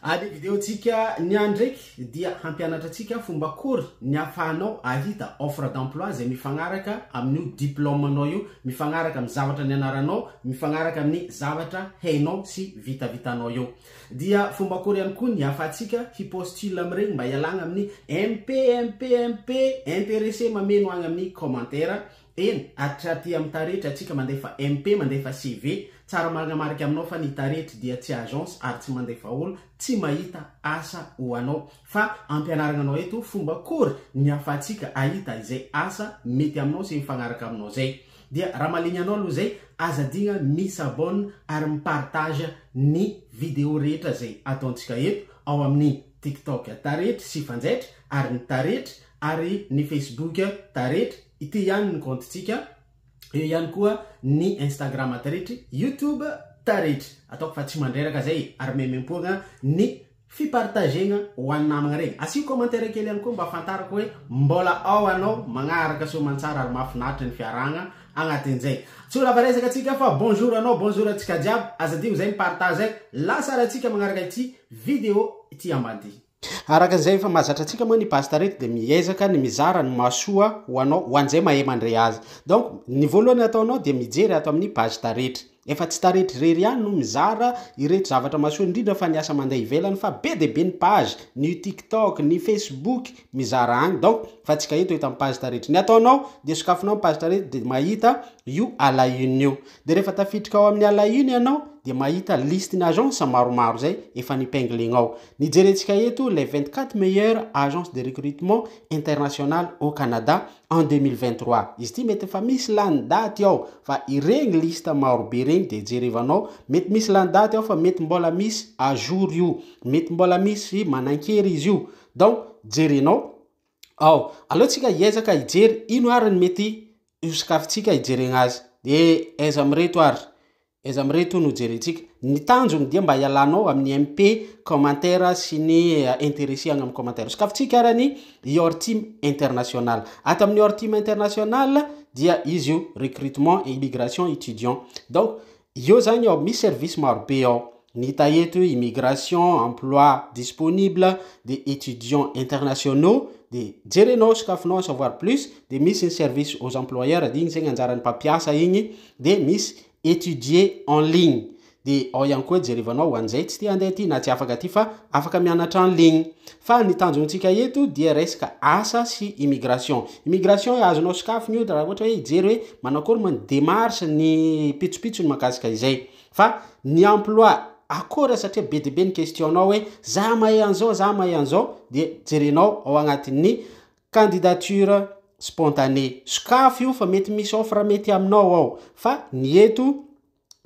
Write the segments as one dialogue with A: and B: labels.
A: Ady vidéotsika niany ndraiky dia hampianatratsika fomba akory ny afahanao ahita offre d'emploi zay mifagnaraka amin'io diplômenao io, mifagnaraka amin'ny zavatra nianaranao, mifagnaraka amin'ny zavatra hainao sy vitavitanao io. Dia fomba akory ihany koa ny ahafahantsika hipostule amin'iregny mba hialagna amin'ny MP intéressé mameno agny amin'ny commentaire. Eny atraty amin'ny taretra atsika mandefa MP mandefa CV tsara magnamarika aminao fa ny taretra dia tsy agence ary tsy mandefa olo tsy mahita asa ho anao fa ampianarana anao eto fomba akory ny ahafahantsika ahita izay asa mety aminao sy mifagnaraka aminao zay. Dia raha maligny anao aloha zay azadigna misabone ary mipartage ny vidéo rehetra zay ataontsika eto ao amin'ny TikTok taretra sy fanjaitra ary ny taretra ary ny Facebook taretra. Ity ihany ny compte-tsika, eo ihany koa ny Instagram taretra, YouTube taretra. Ataoko fa tsy mandreraka zay ary memempoagna ny fipartagegna ho an'ny namagna regny. Asio commentaire kely ihany koa mba afantarako hoe mbola ao anao magnaraka soamantsara ary mahafinaritra ny fiaragna agnatin'izay. Tsy ho lavaresaka atsika fa bonjour anao, bonjour atsika jiaby. Azadio zay mipartage lasa atsika magnaraka ity vidéo ity ambany. Arakan'izay fa mahazatra atsika moa ny page taretra de miezaka ny mizara ny mahasoa ho anao ho an'izay mahay mandray azy. Donc ny voalohany ataonao de mijery ato amin'ny page taretra. Efa tsy taretra rery ihany no mizara ireto zavatra mahasoa indrindra fa ny asa mandeha ivelany fa be de be ny page, ny TikTok, ny Facebook mizara agny. Donc fa tsika eto eto amin'ny page taretra. Ny ataonao de sokafinao amin'ny page taretra de mahita io à la une io. De rehefa tafiditra ao amin'ny à la une ianao de mahita liste ny agence maromaro zay efa nipenglenao. Nijerentsika eto les 24 meilleures agences de recrutement international au Canada en 2023. Izy ity mety fa misy lany daty ao fa iregny liste maro be regny de jerevanao mety misy lany daty ao fa mety mbola misy à jour io, mety mbola misy manankery izy io. Donc jerenao ao. Alohantsika hiezaka hijery ino ary ny mety iosokafitsika hijerena azy. De aiza amireto ary eza amireto no jerentsika. Ny tanjony dia mba hialanao amin'ny MP commentaire sy ny intéressé agny amin'ny commentaire. Sokafitsika arany Your Team International. Ato amin'ny Your Team International dia izy io recrutement et immigration étudiant. Donc io zany ao misy service maro be ao. Ny hita eto immigration, emploi disponible, des étudiants internationaux, de jerenao sokafinao savoir plus, de misy ny service aux employeurs, de igny zegny anjaran'ny mpampiasa igny, de misy étudier en ligne. De ao ihany koa jerevanao ho an'izay tsy tia andeha ty na tsy afaka ty fa afaka mianatra en ligne. Fa ny tanjontsika eto dia resaka asa sy immigration. Immigration azonao sokafiny io raha ohatra hoe hijery hoe manakory man démarche ny pitsopitso ny makasika izay. Fa ny emploi akory satria be de be ny questionnao hoe za mahay an'izao de jerenao ao agnatin'ny candidature spontanée. Sokafy io fa mety misy offre mety aminao ao. Fa ny eto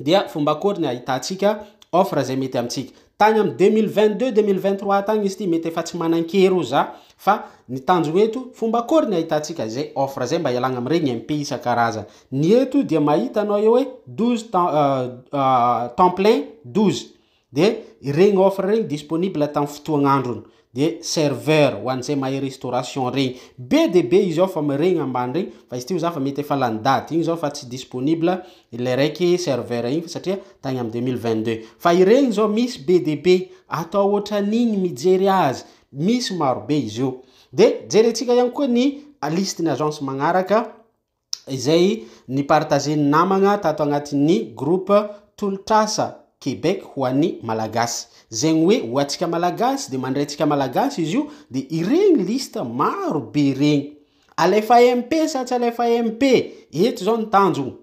A: dia fomba akory ny ahitantsika offre zay mety amintsika. Tany amin'ny 2022-2023 tagny izy ity mety efa tsy manankery za fa ny tanjona eto fomba akory ny ahitantsika zay offre zay mba hialagna amin'iregny MP isan-karazany. Ny eto dia mahita anao eo hoe 12 temps plein 12 de iregny offre regny disponible tamin'ny fotoagn'androny. De serveur ho an'izay mahay restauration regny be de be izy ao fa miregny ambany regny fa izy ty za fa mety efa lany daty igny zao fa tsy disponible le raiky serveur igny satria tagny amin'ny 2022 fa iregny zao misy be de be atao ohatran'igny mijery azy misy maro be izy io. De jerentsika ihany koa ny liste ny agence magnaraka izay ny partagen'ny namagna tato agnatin'ny groupe Tolotrasa Québec ho an'ny malagasy. Zegny hoe ho atsika malagasy de mandraitsika malagasy izy io de iregny liste maro be regny. Alefa MP sa tsy alefa MP eto zao ny tanjona.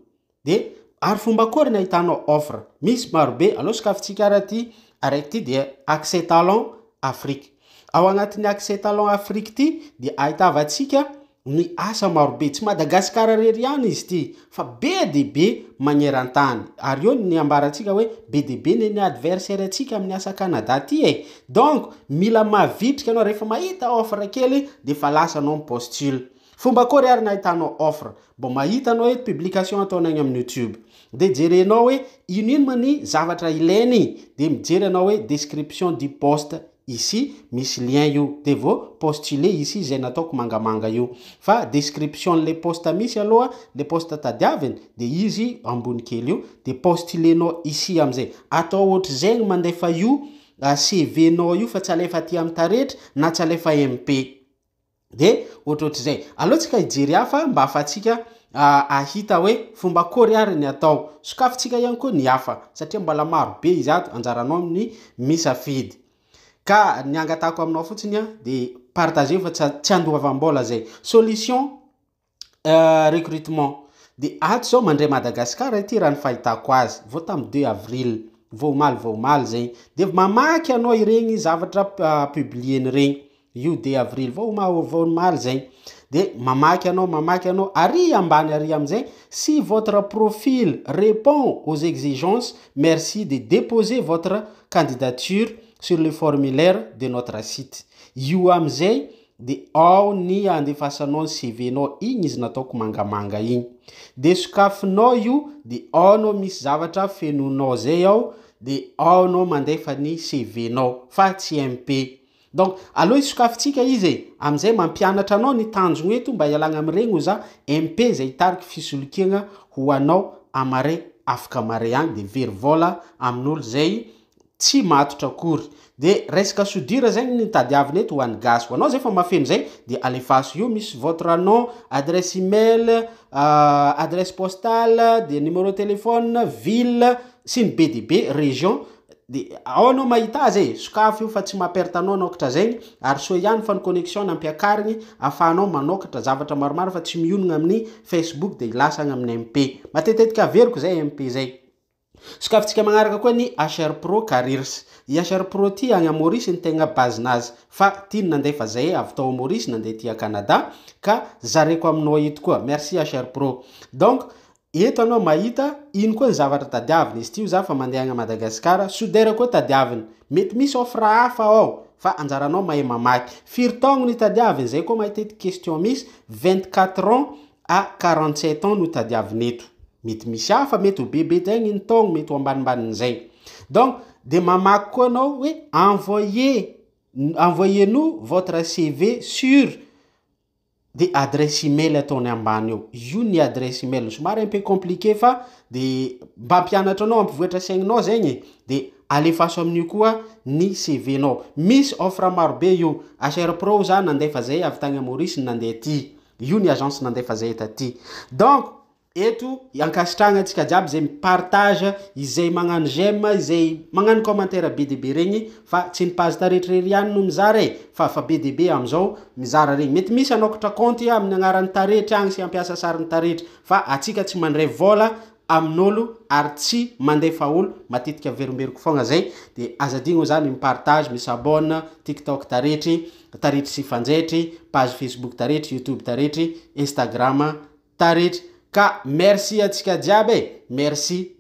A: De ary fomba akory ny ahitanao offre misy maro be. Aloha sokafitsika araty araiky ty dia accès talent Afrique. Ao agnatin'ny accès talent Afrique ty de ahitavatsika ny asa maro be. Tsy Madagasikara rery ihany izy ty fa be de be magneran-tany. Ary io ny ambaratsika hoe be de be ny adversaire atsika amin'ny asa Canada ty e. Donc mila mavitrika anao rehefa mahita offre kely de fa lasa anao postule. Fomba akory ary ny ahitanao offre. Bon mahita anao hoe publication ataonao agny amin'ny YouTube. De jerenao hoe ino ma ny zavatra ilainy de mijery anao hoe description du poste. Ici misy lien io de vo postuler ici zay nataoko mangamanga io. Fa description le poste misy aloha le poste tadiaviny de izy ambony kely io de postulenao ici amizay. Atao ohatry zegny mandefa io CV-nao io fa tsy alefa aty amin'ny taretra na tsy alefa MP. De ohatrohatr'izay alohantsika hijery hafa mba afatsika ahita hoe fomba akory ary ny atao sokafintsika ihany koa ny hafa satria mbola maro be izy ato anjaranao amin'ny misafidy ka ny angatako aminao fotsiny a de partager fa tsy andoavam-bola zay solution recrutement de ato zao mandray Madagasikara ity raha ny fahitako azy vao tamin'ny 2 avril vomaly zay de mamaky anao ireny zavatra publier regny io 2 avril vomaly zay de mamaky anao ary ambany ary amizay si votre profil répond aux exigences merci de déposer votre candidature sur le formulaire de notre site io amizay de ao ny andefasanao ny CV-nao igny izy nataoko mangamanga igny de sokafinao io de ao nao misy zavatra fenonao zay ao de ao nao mandefa ny CV-nao fa tsy MP. Donc aloha isokafitsika izy amizay mampianatra anao ny tanjogny eto mba ialagna amiregny ho za MP zay tariky fisolokiagna ho anao amare afaka mare agny de very vola amin'olo zay tsy matotra akory de resaka sodira zegny ny tadiavina eto ho an'ny gasy ho anao zay fa mafeno zay de alefaso io misy votre nom adresse email adresse postale de numéro téléphone ville sy ny BDB région de ao anao mahita azy sokafy io fa tsy mamperta anao nokatra zegny ary soa ihany fa ny connexion nampiakarigny afahanao manokatra zavatra maromaro fa tsy mionogna amin'ny Facebook de lasagna amin'ny MP matetetika averiko zay MP zay. Sokafitsika magnaraka koa ny HR Pro Careers. I HR Pro ty agny Maurice ny tegna bazinazy fa ty nandefa zay avy tao Maurice nandeha ty Canada ka zareko aminao eto koa merci HR Pro. Donc eto anao mahita ino koa ny zavatra tadiavina izy ty za fa mandeha agny Madagasikara sodera koa tadiavina mety misy offre hafa ao fa anjaranao mahay mamaky firy taogno ny tadiavina zay koa mahitety question misy 24 ans à 47 ans no tadiavina eto mety misy hafa mety ho bebe zegny ny taogno mety ho ambanimbaninyzay. Donc de mamaky koa anao hoe envoyez-nous votre CV sur de adresse email ataony ambany eo io ny adresse email somary un peu compliqué fa de mba ampianatra anao ampivoatra saigninao zegny de alefaso amin'io koa ny CV-nao misy offre marobe io HR Pro za nandefa zay avy tagny Maurice nandeha ty io ny agence nandefa zay taty. Donc eto ankasitragna antsika jiaby zay mipartage izay magnano j'aime izay magnano commentaire BDB regny fa tsy ny page taretrery ihany no mizara fa BDB amizao mizara regny mety misy anokatra compte amin'ny agnaran'ny taretra agny sy ampiasa sarin'ny taretra fa atsika tsy mandray vola amin'olo ary tsy mandefa olo matetika verimberiko fogna zay de azadigno zany mipartage misabone TikTok taretry sy fanjaitry page Facebook taretry YouTube taretry Instagram taretry ka merci atsika jiaby merci.